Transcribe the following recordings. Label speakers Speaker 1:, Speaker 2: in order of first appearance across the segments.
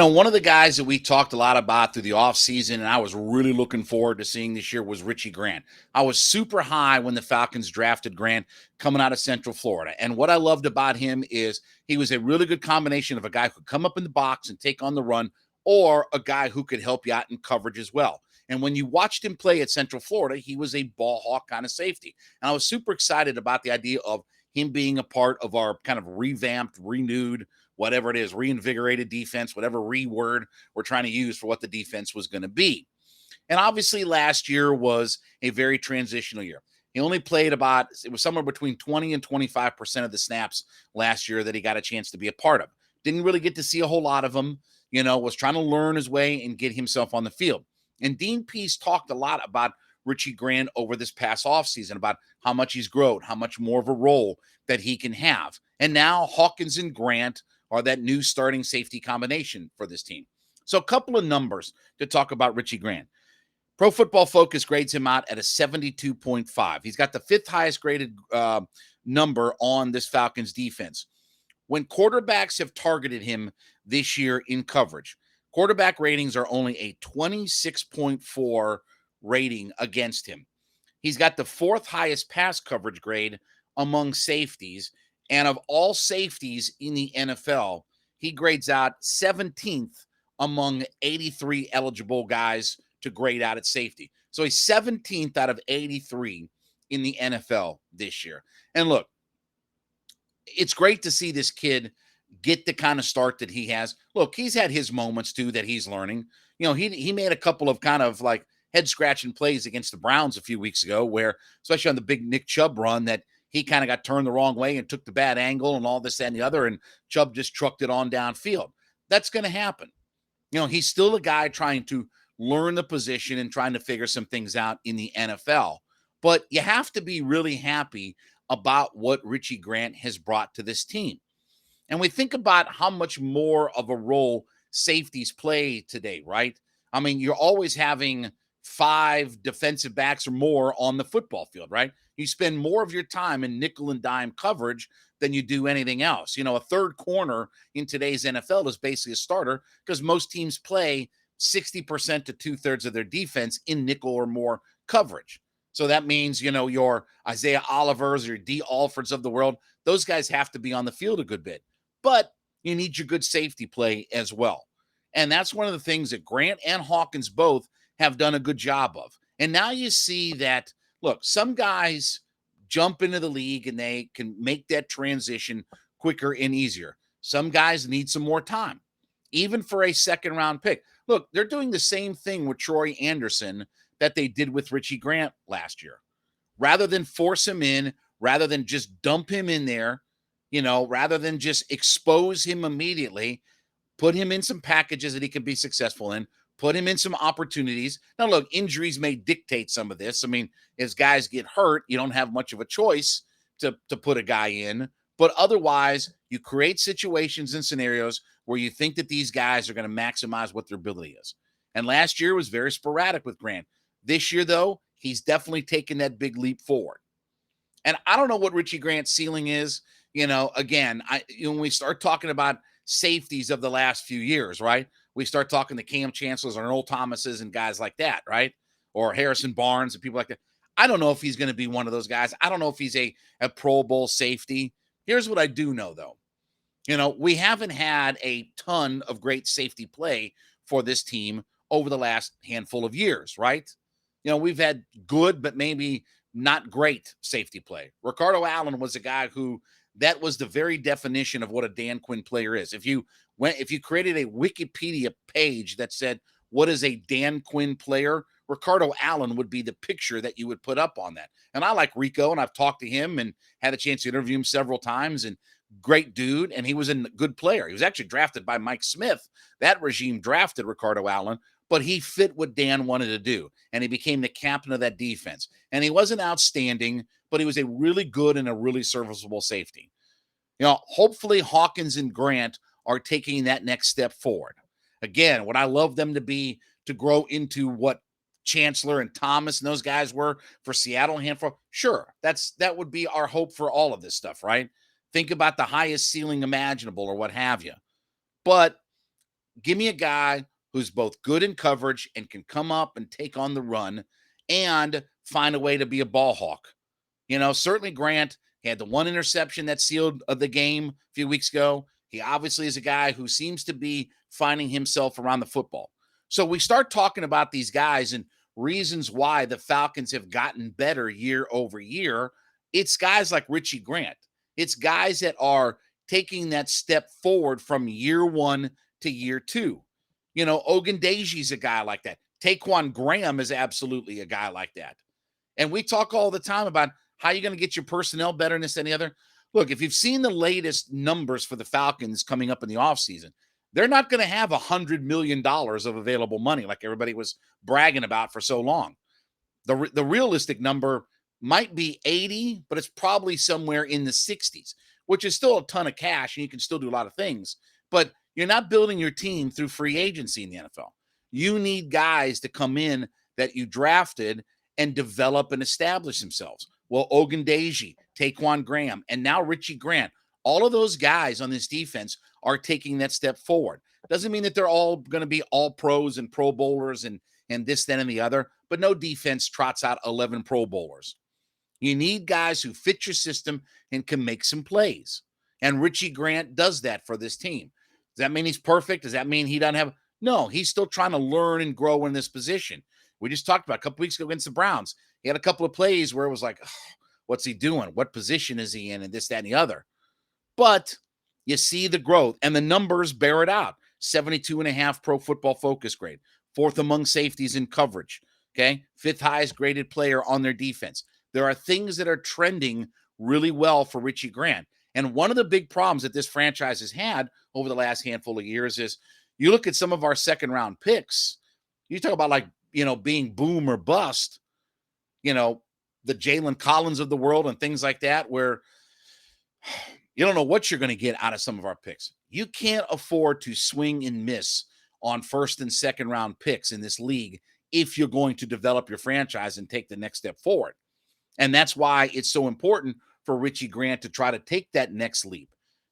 Speaker 1: One of the guys that we talked a lot about through the offseason, and I was really looking forward to seeing this year, was Richie Grant. I was super high when the Falcons drafted Grant coming out of Central Florida. And what I loved about him is he was a really good combination of a guy who could come up in the box and take on the run, or a guy who could help you out in coverage as well. And when you watched him play at Central Florida, he was a ball hawk kind of safety. And I was super excited about the idea of him being a part of our kind of revamped, renewed, whatever it is, reinvigorated defense, whatever reword we're trying to use for what the defense was going to be. And obviously, last year was a very transitional year. He only played it was somewhere between 20 and 25% of the snaps last year that he got a chance to be a part of. Didn't really get to see a whole lot of them, was trying to learn his way and get himself on the field. And Dean Pease talked a lot about Richie Grant over this past offseason, about how much he's grown, how much more of a role that he can have. And now Hawkins and Grant are that new starting safety combination for this team. So a couple of numbers to talk about Richie Grant. Pro Football Focus grades him out at a 72.5. He's got the fifth highest graded number on this Falcons defense. When quarterbacks have targeted him this year in coverage, quarterback ratings are only a 26.4 rating against him. He's got the fourth highest pass coverage grade among safeties. And of all safeties in the NFL, he grades out 17th among 83 eligible guys to grade out at safety. So he's 17th out of 83 in the NFL this year. And look, it's great to see this kid get the kind of start that he has. Look, he's had his moments too that he's learning. He made a couple of kind of like head scratching plays against the Browns a few weeks ago, where, especially on the big Nick Chubb run, that he kind of got turned the wrong way and took the bad angle and all this and the other, and Chubb just trucked it on downfield. That's going to happen. He's still a guy trying to learn the position and trying to figure some things out in the NFL. But you have to be really happy about what Richie Grant has brought to this team. And we think about how much more of a role safeties play today, right? I mean, you're always having 5 defensive backs or more on the football field, right? You spend more of your time in nickel and dime coverage than you do anything else. A third corner in today's NFL is basically a starter because most teams play 60% to 2/3 of their defense in nickel or more coverage. So that means, your Isaiah Olivers or your D. Alfords of the world, those guys have to be on the field a good bit. But you need your good safety play as well. And that's one of the things that Grant and Hawkins both have done a good job of. And now you see that, look, some guys jump into the league and they can make that transition quicker and easier. Some guys need some more time, even for a second round pick. Look, they're doing the same thing with Troy Anderson that they did with Richie Grant last year. Rather than force him in, rather than just dump him in there, rather than just expose him immediately, put him in some packages that he can be successful in, put him in some opportunities. Now, look, injuries may dictate some of this. I mean, as guys get hurt, you don't have much of a choice to put a guy in. But otherwise, you create situations and scenarios where you think that these guys are going to maximize what their ability is. And last year was very sporadic with Grant. This year, though, he's definitely taken that big leap forward. And I don't know what Richie Grant's ceiling is. Again, when we start talking about safeties of the last few years, right? We start talking to Cam Chancellors or Earl Thomases and guys like that, right? Or Harrison Barnes and people like that. I don't know if he's going to be one of those guys. I don't know if he's a Pro Bowl safety. Here's what I do know, though. We haven't had a ton of great safety play for this team over the last handful of years, right? We've had good, but maybe not great safety play. Ricardo Allen was a guy who, that was the very definition of what a Dan Quinn player is. If you created a Wikipedia page that said, what is a Dan Quinn player? Ricardo Allen would be the picture that you would put up on that. And I like Rico, and I've talked to him and had a chance to interview him several times, and great dude. And he was a good player. He was actually drafted by Mike Smith. That regime drafted Ricardo Allen, but he fit what Dan wanted to do. And he became the captain of that defense. And he wasn't outstanding, but he was a really good and a really serviceable safety. Hopefully Hawkins and Grant are taking that next step forward. Again, would I love them to grow into what Chancellor and Thomas and those guys were for Seattle and handful? Sure. That would be our hope for all of this stuff, right? Think about the highest ceiling imaginable or what have you. But Give me a guy who's both good in coverage and can come up and take on the run and find a way to be a ball hawk. Certainly Grant had the one interception that sealed the game a few weeks ago. He obviously is a guy who seems to be finding himself around the football. So we start talking about these guys and reasons why the Falcons have gotten better year over year. It's guys like Richie Grant. It's guys that are taking that step forward from year one to year two. Ogundeji's a guy like that. Taquan Graham is absolutely a guy like that. And we talk all the time about how you're going to get your personnel better than this and the other. Look, if you've seen the latest numbers for the Falcons coming up in the offseason, they're not going to have $100 million of available money like everybody was bragging about for so long. The realistic number might be 80, but it's probably somewhere in the 60s, which is still a ton of cash, and you can still do a lot of things. But you're not building your team through free agency in the NFL. You need guys to come in that you drafted and develop and establish themselves. Well, Ogundeji, Taquan Graham, and now Richie Grant, all of those guys on this defense are taking that step forward. Doesn't mean that they're all going to be all pros and pro bowlers and this, then, and the other, but no defense trots out 11 pro bowlers. You need guys who fit your system and can make some plays. And Richie Grant does that for this team. Does that mean he's perfect? Does that mean he doesn't have? No, he's still trying to learn and grow in this position. We just talked about a couple weeks ago against the Browns. He had a couple of plays where it was like, oh, what's he doing? What position is he in? And this, that, and the other. But you see the growth, and the numbers bear it out. 72.5 Pro Football Focus grade. 4th among safeties in coverage. Okay. 5th highest graded player on their defense. There are things that are trending really well for Richie Grant. And one of the big problems that this franchise has had over the last handful of years is you look at some of our second round picks. You talk about being boom or bust, the Jalen Collins of the world and things like that, where you don't know what you're going to get out of some of our picks. You can't afford to swing and miss on first and second round picks in this league if you're going to develop your franchise and take the next step forward. And that's why it's so important for Richie Grant to try to take that next leap.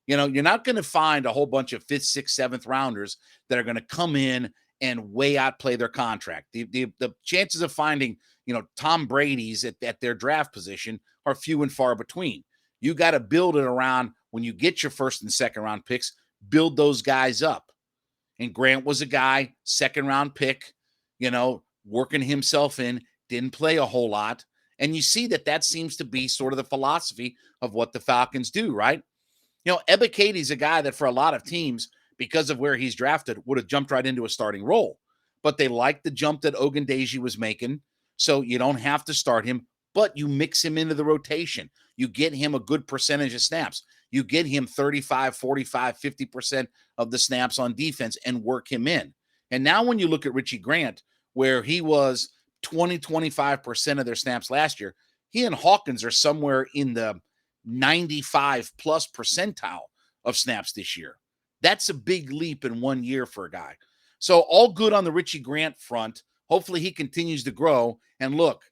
Speaker 1: You're not going to find a whole bunch of 5th, 6th, 7th rounders that are going to come in and way outplay their contract. The chances of finding, Tom Brady's at their draft position are few and far between. You got to build it around when you get your first and second round picks, build those guys up. And Grant was a guy, second round pick, working himself in, didn't play a whole lot. And you see that seems to be sort of the philosophy of what the Falcons do, right? Ebikadi's a guy that for a lot of teams, because of where he's drafted, would have jumped right into a starting role. But they like the jump that Ogundeji was making, so you don't have to start him, but you mix him into the rotation. You get him a good percentage of snaps. You get him 35, 45, 50% of the snaps on defense and work him in. And now when you look at Richie Grant, where he was 20, 25% of their snaps last year, he and Hawkins are somewhere in the 95 plus percentile of snaps this year. That's a big leap in 1 year for a guy. So all good on the Richie Grant front. Hopefully he continues to grow. And look,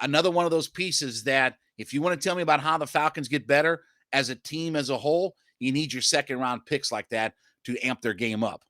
Speaker 1: another one of those pieces that if you want to tell me about how the Falcons get better as a team as a whole, you need your second round picks like that to amp their game up.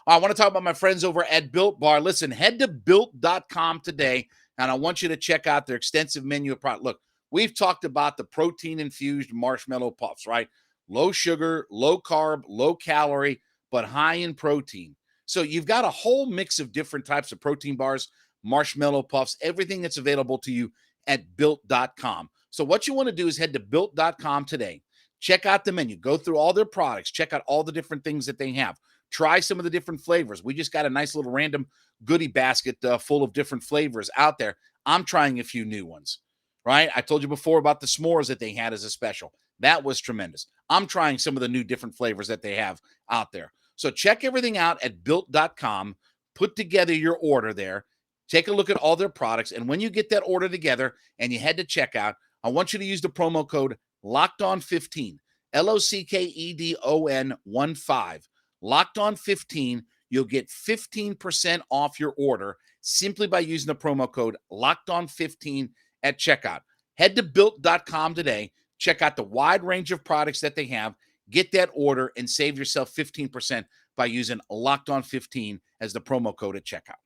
Speaker 1: I want to talk about my friends over at Built Bar. Listen, head to built.com today, and I want you to check out their extensive menu of products. Look, we've talked about the protein-infused marshmallow puffs, right? Low sugar, low carb, low calorie, but high in protein. So you've got a whole mix of different types of protein bars, marshmallow puffs, everything that's available to you at built.com. So what you want to do is head to built.com today. Check out the menu. Go through all their products. Check out all the different things that they have. Try some of the different flavors. We just got a nice little random goodie basket full of different flavors out there. I'm trying a few new ones, right? I told you before about the s'mores that they had as a special. That was tremendous. I'm trying some of the new different flavors that they have out there. So check everything out at built.com. Put together your order there. Take a look at all their products. And when you get that order together and you head to checkout, I want you to use the promo code LOCKEDON15, LOCKEDON15. Locked on 15, you'll get 15% off your order simply by using the promo code Locked On 15 at checkout. Head to built.com today. Check out the wide range of products that they have. Get that order and save yourself 15% by using Locked On 15 as the promo code at checkout.